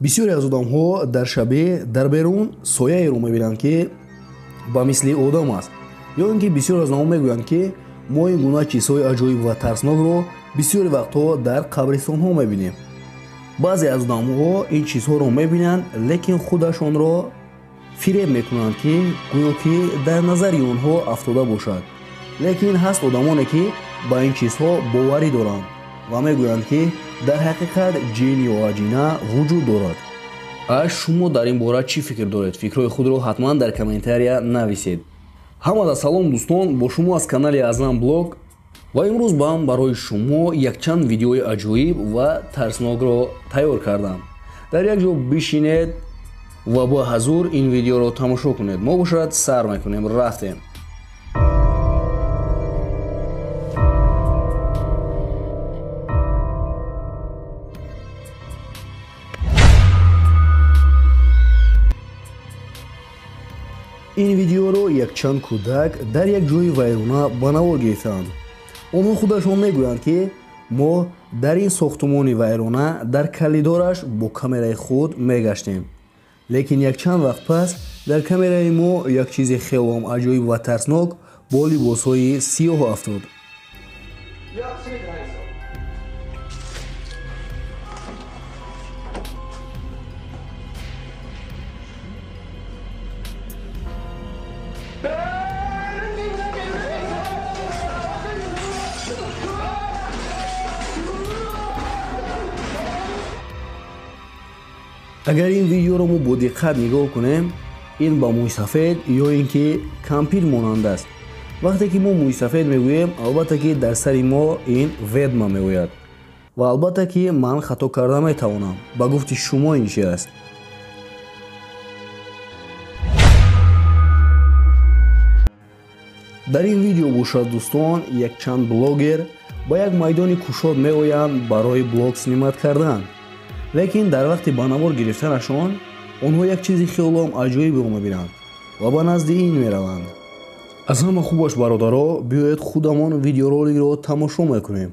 бисёре аз одамҳо дар шабе дар берун сояеро мебинанд ки ба мисли одам аст, ё ин ки бисёр аз онҳо мегӯянд ки мо ин гуна чизҳои аҷоиб ва тарснокро бисёри вақтҳо дар қабристонҳо мебинем. баъзе аз одамҳо ин чизҳоро мебинанд, лекин худашонро фиреб мекунанд ки гӯё ки дар назари онҳо афтода бошад. лекин ҳаст одамоне ки ба ин чизҳо боварӣ доранд ва мегӯянд ки дар ҳақиқат ҷин ё аҷина вуҷуд дорад. шумо дар ин бора чӣ фикр доред? Фикрҳои худро ҳатман дар комментария нависед. Ҳамада салом дӯстон, бо шумо аз канали Азнам блог ва имрӯз ман барои шумо якчанд видеои аҷоиб ва тарснокро тайёр кардам. Дар як ҷо бишинед ва бо ҳазур ин видеоро тамошо кунед. Мо бошад сар мекунем, рафтем. ин видеоро якчанд кӯдак дар як ҷои вайрона ба навор гирифтаанд. онҳо худашон мегӯянд ки мо дар ин сохтумони вайрона дар калидораш бо камераи худ мегаштем. лекин якчанд вақт пас дар камераи мо як чизи хелом аҷоиб ва тарснок бо либосҳои сиёҳ афтод. агар ин видеоро мо бо диққат нигоҳ кунем, ин ба мӯйсафед ё ин ки кампир монанд аст. вақте ки мо мӯйсафед мегӯем, албатта ки дар сари мо ин ведма меояд ва албатта ки ман хато карда метавонам. ба гуфти шумо ин чӣ аст? дар ин видео бошад дӯстон, якчанд блогер ба як майдони кушод меоянд барои блог снимат кардан. лекин дар вақти ба навор гирифтанашон онҳо як чизи хелом аҷоибро мебинанд ва ба назди ин мераванд. аз ҳама хубаш бародаро, биёед худамон видеороликро тамошо мекунем.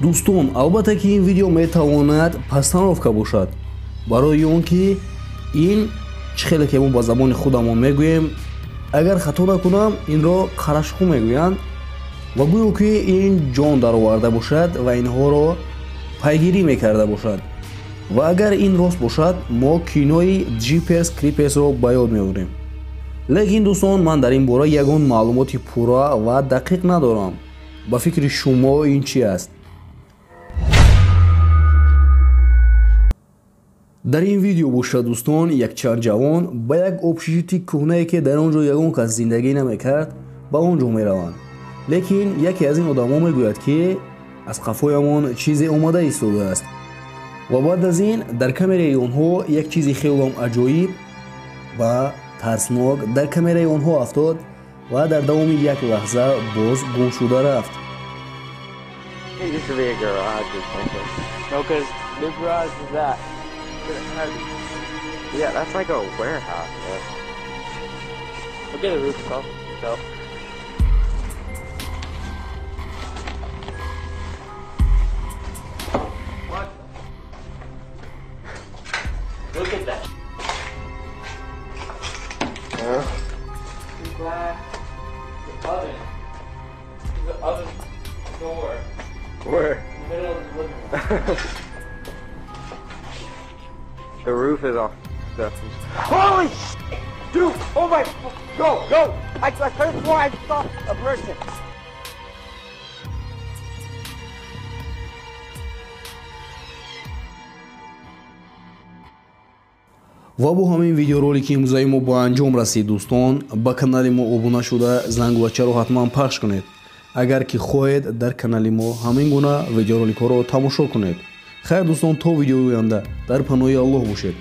дӯстон, албатта ки ин видео метавонад постановка бошад, барои он ки ин чӣ хеле ки мо ба забони худамон мегӯем, агар хато накунам, инро қарашху мегӯянд ва гӯё ки ин ҷон дароварда бошад ва инҳоро пайгирӣ мекарда бошад. ва агар ин рост бошад, мо кинои Jeepers Creepers-ро ба ёд меорем. лекин дӯстон, ман дар ин бора ягон маълумоти пурра ва дақиқ надорам. ба фикри шумо ин чӣ аст? дар ин видео бошад дӯстон, якчанд ҷавон ба як обшишити кӯҳнае ки дар он ҷо ягон кас зиндагӣ намекард, ба он ҷо мераванд. лекин яке аз ин одамҳо мегӯяд ки аз қафоямон чизе омада истодааст ва баъд аз ин дар камераи онҳо як чизи хелом аҷоиб ва тарснок дар камераи онҳо афтод ва дар давоми як лаҳза боз гум шуда рафт. Yeah, that's like a warehouse. Yeah. Look at the roof itself. What? Look at that. Glass. The oven. The oven door. Where? In the middle of the living room. The roof is off. Holy shit! Dude! Oh my! Go! I could have sworn I saw a person. ва бо ҳамин видеоролики имрӯзаи мо ба анҷом расид. дӯстон, ба канали мо обуна шуда зангулачаро ҳатман пахш кунед. агар ки хоҳед дар канали мо ҳамин гуна видеороликҳоро тамошо кунед. хайр дӯстон, то видеои оянда дар паноҳи Аллоҳ бошед.